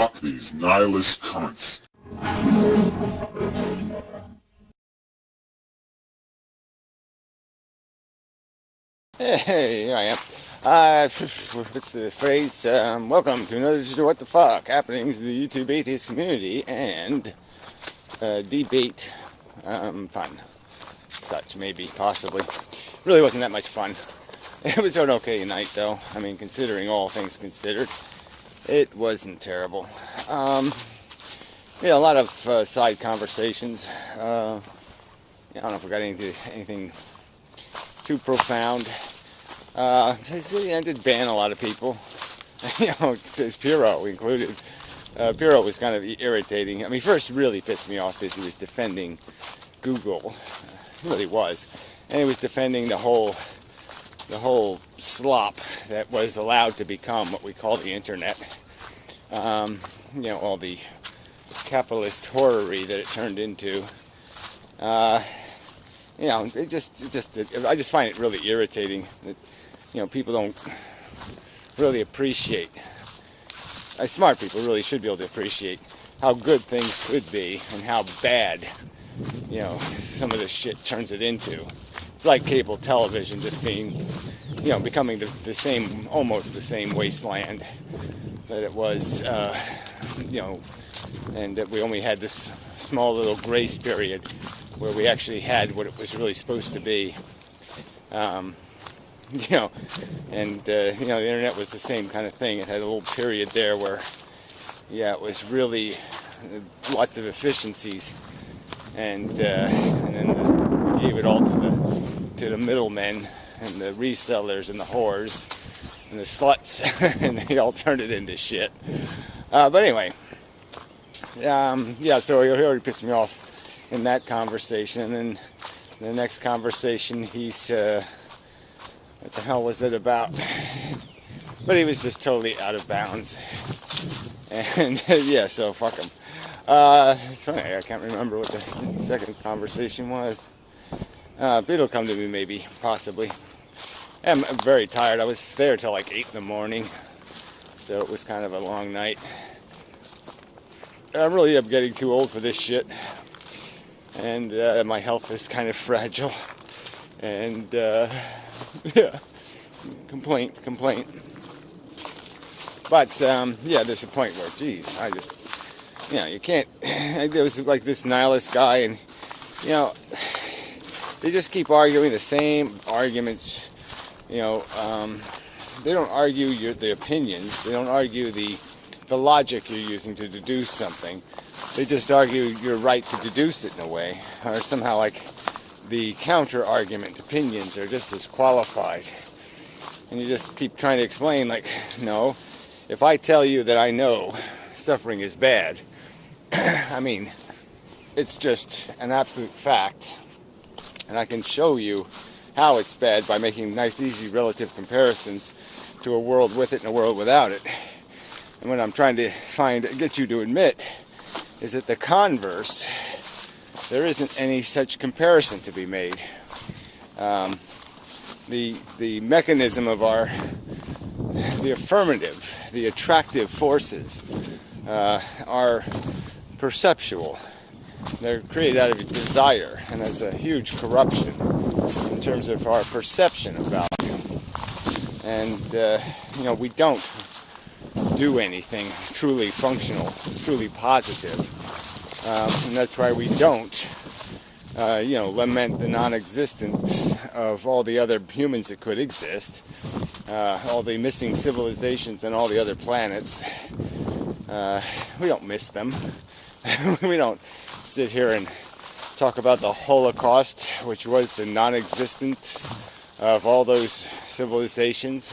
Fuck these nihilist cunts. Hey, here I am. What's the phrase? Welcome to another What the Fuck happenings in the YouTube atheist community and debate fun. Such, maybe, possibly. Really wasn't that much fun. It was an okay night, though. I mean, considering all things considered, it wasn't terrible. A lot of side conversations. I don't know if we got anything too profound. I did ban a lot of people. Piro included. Piro was kind of irritating. I mean, first really pissed me off because he was defending Google. He really was. And he was defending the whole slop that was allowed to become what we call the internet. All the capitalist horror-y that it turned into. I just find it really irritating that, people don't really appreciate. Smart people really should be able to appreciate how good things could be and how bad, some of this shit turns it into. It's like cable television just being, becoming the same, almost the same wasteland that it was, and that we only had this small little grace period where we actually had what it was really supposed to be. The internet was the same kind of thing. It had a little period there where, it was really lots of efficiencies, and then we gave it all to the middlemen and the resellers and the whores and the sluts, and they all turned it into shit. But anyway, so he already pissed me off in that conversation, and then the next conversation he's what the hell was it about? But he was just totally out of bounds, and so fuck him. It's funny, I can't remember what the second conversation was, but it'll come to me maybe, possibly. I'm very tired. I was there till like 8 in the morning, so it was kind of a long night. I really am getting too old for this shit, and my health is kind of fragile, and complaint. But there's a point where, geez, I just, you can't. There was like this nihilist guy, and they just keep arguing the same arguments. They don't argue the opinions. They don't argue the logic you're using to deduce something. They just argue your right to deduce it in a way, or somehow like the counter-argument opinions are just disqualified. And you just keep trying to explain, like, no, if I tell you that I know suffering is bad, I mean, it's just an absolute fact, and I can show you how it's bad by making nice, easy, relative comparisons to a world with it and a world without it. And what I'm trying to get you to admit is that the converse, there isn't any such comparison to be made. The mechanism of the affirmative, the attractive forces are perceptual. They're created out of desire, and that's a huge corruption in terms of our perception of value. And we don't do anything truly functional, truly positive, and that's why we don't lament the non-existence of all the other humans that could exist, all the missing civilizations and all the other planets. We don't miss them. We don't sit here and talk about the Holocaust, which was the non-existence of all those civilizations.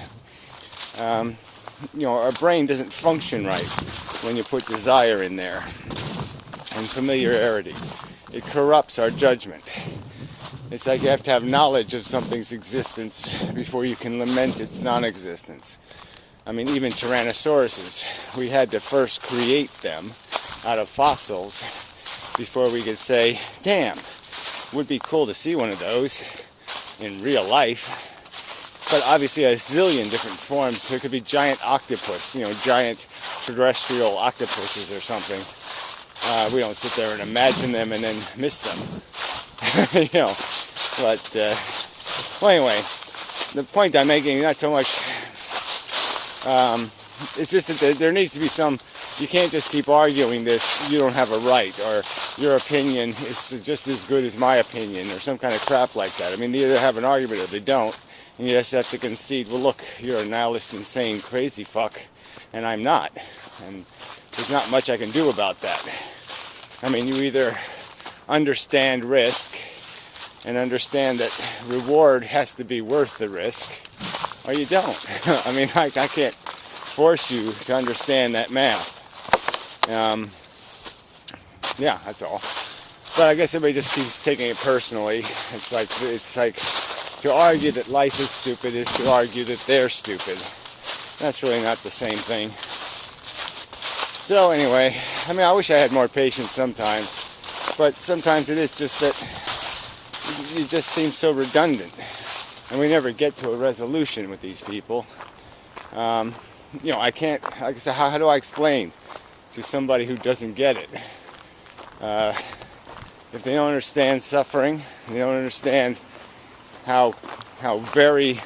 Our brain doesn't function right when you put desire in there and familiarity. It corrupts our judgment. It's like you have to have knowledge of something's existence before you can lament its non-existence. I mean, even Tyrannosauruses, we had to first create them out of fossils before we could say, damn, it would be cool to see one of those in real life. but obviously a zillion different forms. There could be giant octopus, giant terrestrial octopuses or something. We don't sit there and imagine them and then miss them. But well, anyway, the point I'm making, not so much, it's just that there needs to be some, you can't just keep arguing this, you don't have a right, or your opinion is just as good as my opinion, or some kind of crap like that. I mean, they either have an argument or they don't, and you just have to concede, well, look, you're a nihilist, insane, crazy fuck, and I'm not. And there's not much I can do about that. I mean, you either understand risk and understand that reward has to be worth the risk, or you don't. I mean, I can't force you to understand that math. Yeah, that's all. But I guess everybody just keeps taking it personally. It's like to argue that life is stupid is to argue that they're stupid. That's really not the same thing. So anyway, I mean, I wish I had more patience sometimes, but sometimes it is just that you just seem so redundant, and we never get to a resolution with these people. I can't, like I said, how do I explain to somebody who doesn't get it? If they don't understand suffering, they don't understand how very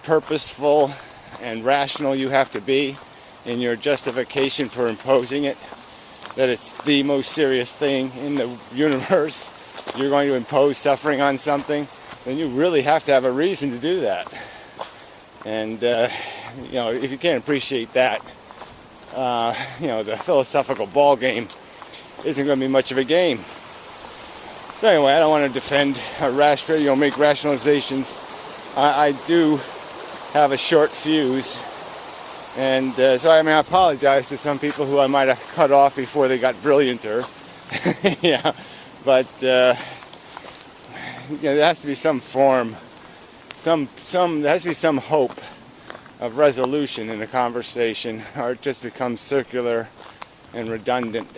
purposeful and rational you have to be in your justification for imposing it, that it's the most serious thing in the universe, you're going to impose suffering on something, then you really have to have a reason to do that. And if you can't appreciate that, the philosophical ball game isn't going to be much of a game. So anyway, I don't want to defend make rationalizations. I do have a short fuse, and so I apologize to some people who I might have cut off before they got brillianter. Yeah, but there has to be some form, there has to be some hope of resolution in the conversation, or it just becomes circular and redundant.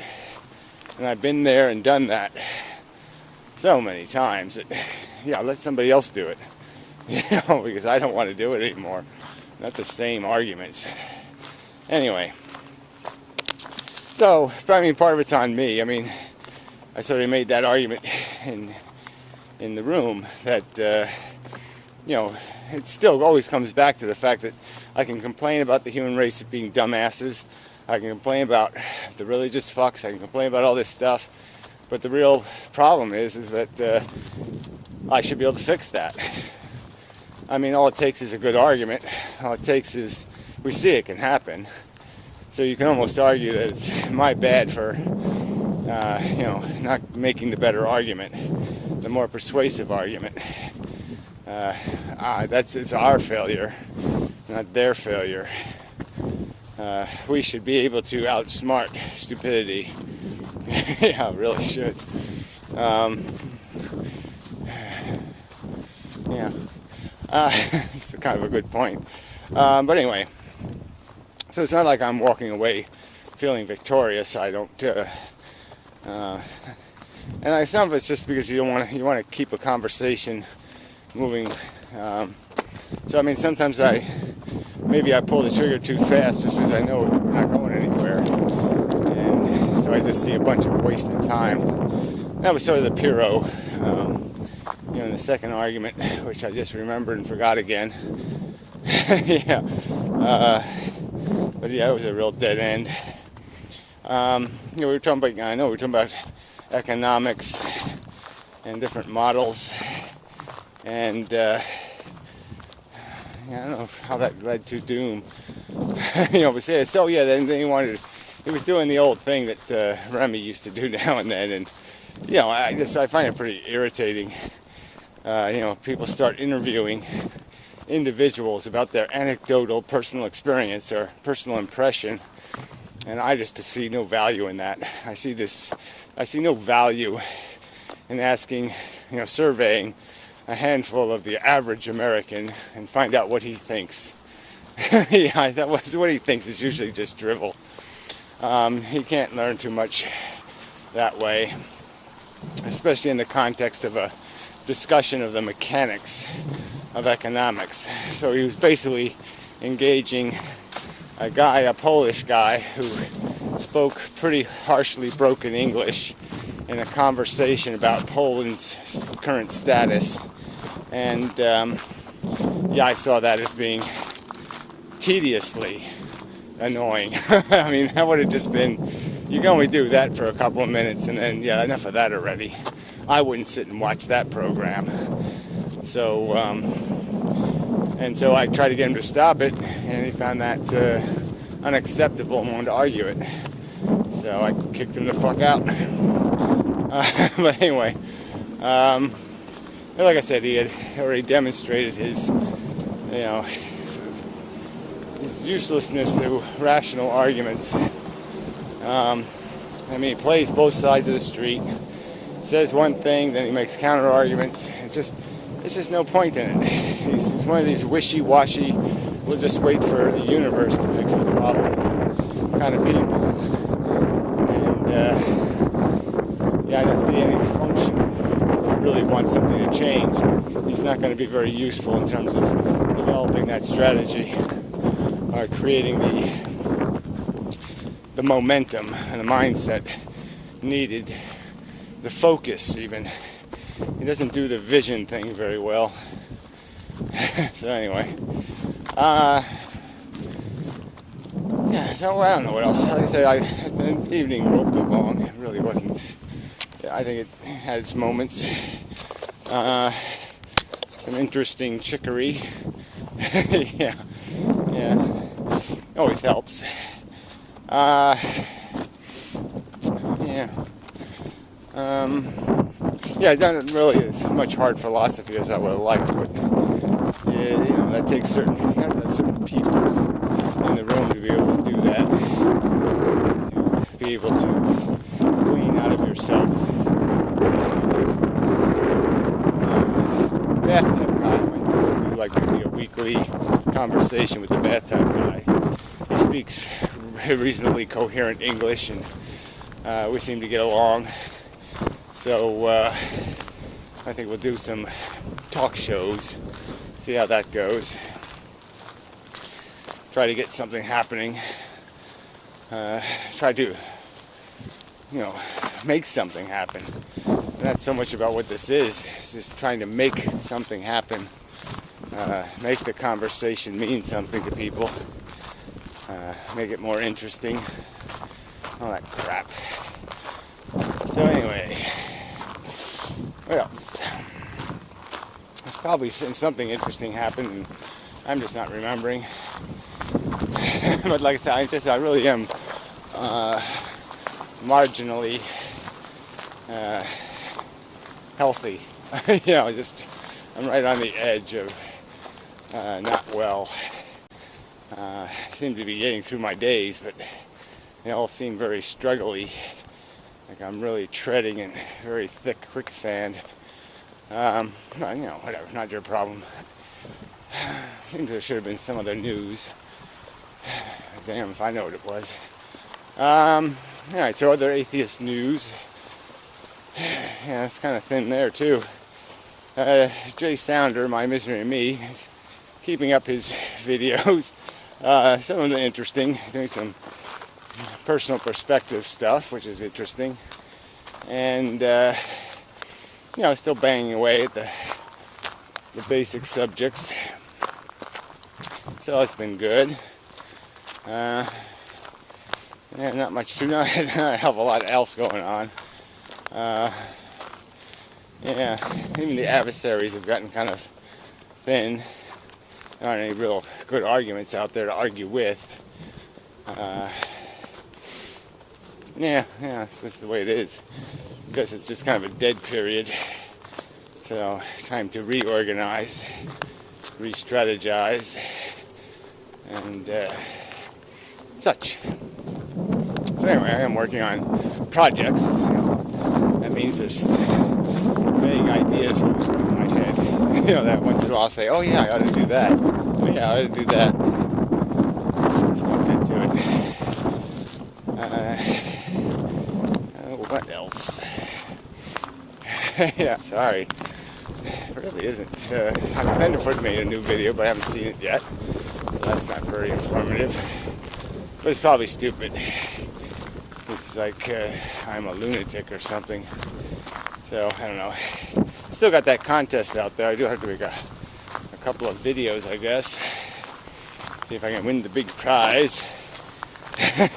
And I've been there and done that so many times that, let somebody else do it. Because I don't want to do it anymore. Not the same arguments. Anyway, so part of it's on me. I mean, I sort of made that argument in the room that it still always comes back to the fact that I can complain about the human race being dumbasses. I can complain about the religious fucks. I can complain about all this stuff. But the real problem is that I should be able to fix that. I mean, all it takes is a good argument. All it takes is we see it can happen. So you can almost argue that it's my bad for, not making the better argument, the more persuasive argument. It's our failure, not their failure. We should be able to outsmart stupidity. Yeah, really should. It's kind of a good point. But anyway, so it's not like I'm walking away feeling victorious. I don't. And some of it's just because you want to keep a conversation moving. So I mean, sometimes maybe I pull the trigger too fast just because I know we're not going anywhere, and so I just see a bunch of wasted time. That was sort of the Pyrrho, in the second argument, which I just remembered and forgot again. Yeah, but yeah, it was a real dead end. We were talking about economics and different models, and I don't know how that led to doom. But so yeah, then he was doing the old thing that Remy used to do now and then, and I find it pretty irritating. People start interviewing individuals about their anecdotal personal experience or personal impression, and I just see no value in that. I see no value in asking, surveying a handful of the average American and find out what he thinks. What he thinks is usually just drivel. He can't learn too much that way, especially in the context of a discussion of the mechanics of economics. So he was basically engaging a Polish guy who spoke pretty harshly broken English in a conversation about Poland's current status. And yeah, I saw that as being tediously annoying. I mean, that would have just been, you can only do that for a couple of minutes and then, yeah, enough of that already. I wouldn't sit and watch that program. So, and so I tried to get him to stop it, and he found that unacceptable and wanted to argue it. So I kicked him the fuck out. But anyway, like I said, he had already demonstrated his, his uselessness to rational arguments. I mean, he plays both sides of the street, says one thing, then he makes counter arguments. It's just no point in it. He's one of these wishy-washy, we'll just wait for the universe to fix the problem kind of people. And yeah, I don't see any function. If you really want something to change, he's not going to be very useful in terms of developing that strategy or creating the momentum and the mindset needed, the focus even. He doesn't do the vision thing very well. So anyway, yeah, so I don't know what else. Like I said, the evening roped along. It really wasn't, I think it had its moments. Some interesting chicory. Yeah, always helps. Yeah. Yeah, it's not really as much hard philosophy as I would have liked, but that takes you have to have certain people in the room to be able to do that, to be able to glean out of yourself. Bathtub guy, I went to do like maybe a weekly conversation with the bathtub guy. He speaks reasonably coherent English, and we seem to get along. So I think we'll do some talk shows, see how that goes. Try to get something happening. Try to, make something happen. And that's so much about what this is. It's just trying to make something happen. Make the conversation mean something to people. Make it more interesting. All that crap. So anyway, what else? There's probably something interesting happened, and I'm just not remembering. But like I said, I really am marginally healthy. I'm right on the edge of not well. I seem to be getting through my days, but they all seem very struggly. Like I'm really treading in very thick quicksand. Whatever, not your problem. Seems there should have been some other news. Damn if I know what it was. Alright, so other atheist news. Yeah, it's kind of thin there too. Jay Sounder, My Misery and Me, is keeping up his videos. Some of them interesting, doing some personal perspective stuff, which is interesting. And, still banging away at the basic subjects. So it's been good. Not much to, not a hell of a lot else going on. Even the adversaries have gotten kind of thin. There aren't any real good arguments out there to argue with. It's just the way it is. Because it's just kind of a dead period. So it's time to reorganize, re-strategize, and such. So anyway, I am working on projects. That means there's vague ideas rolling through my head. That once in a while I'll say, oh yeah, I ought to do that. Oh yeah, I ought to do that. Just don't get to it. What else? Yeah, sorry. It really isn't Inmendham made a new video, but I haven't seen it yet, so that's not very informative. But it's probably stupid. It's like I'm a lunatic or something. So I don't know. Still got that contest out there. I do have to make a couple of videos, I guess. See if I can win the big prize.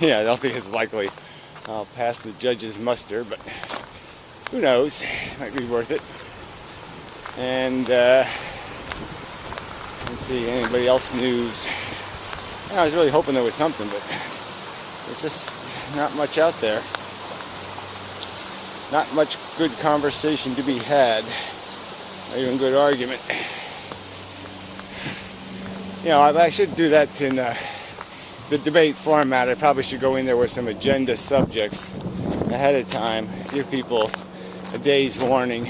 Yeah, I don't think it's likely I'll pass the judge's muster, but who knows? Might be worth it. And let's see, anybody else news? I was really hoping there was something, but there's just not much out there. Not much good conversation to be had. Not even good argument. You know, I should do that in the debate format. I probably should go in there with some agenda subjects ahead of time. Give people a day's warning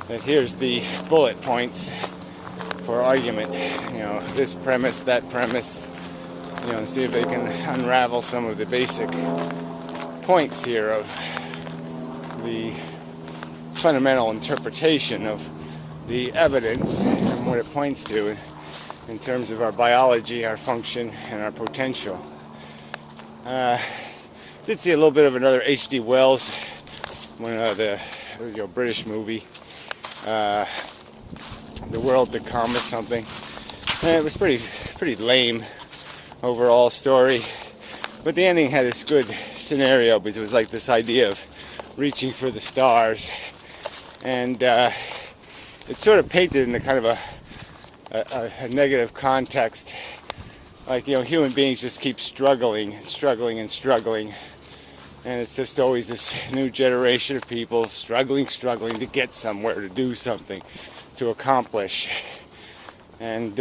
that here's the bullet points for argument. You know, this premise, that premise. You know, and see if they can unravel some of the basic points here of the fundamental interpretation of the evidence and what it points to in terms of our biology, our function, and our potential. Did see a little bit of another H.G. Wells, one of the British movie, The World to Come or something. And it was pretty lame overall story, but the ending had this good scenario because it was like this idea of reaching for the stars, and it sort of painted in a kind of a negative context, like, you know, human beings just keep struggling and struggling and struggling, and it's just always this new generation of people struggling to get somewhere, to do something, to accomplish, and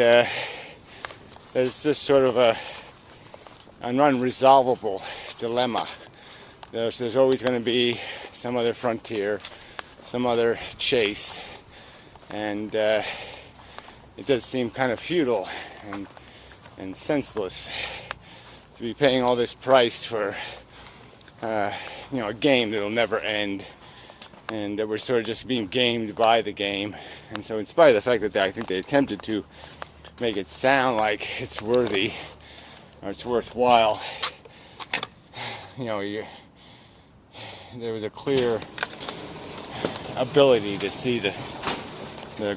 it's just sort of an unresolvable dilemma. There's always going to be some other frontier, some other chase, and it does seem kind of futile and senseless to be paying all this price for you know, a game that'll never end, and that we're sort of just being gamed by the game. And so, in spite of the fact that I think they attempted to make it sound like it's worthy or it's worthwhile, you know, there was a clear ability to see the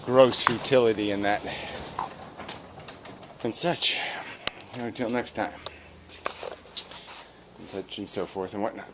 gross futility in that and such. You know, until next time, and such and so forth and whatnot.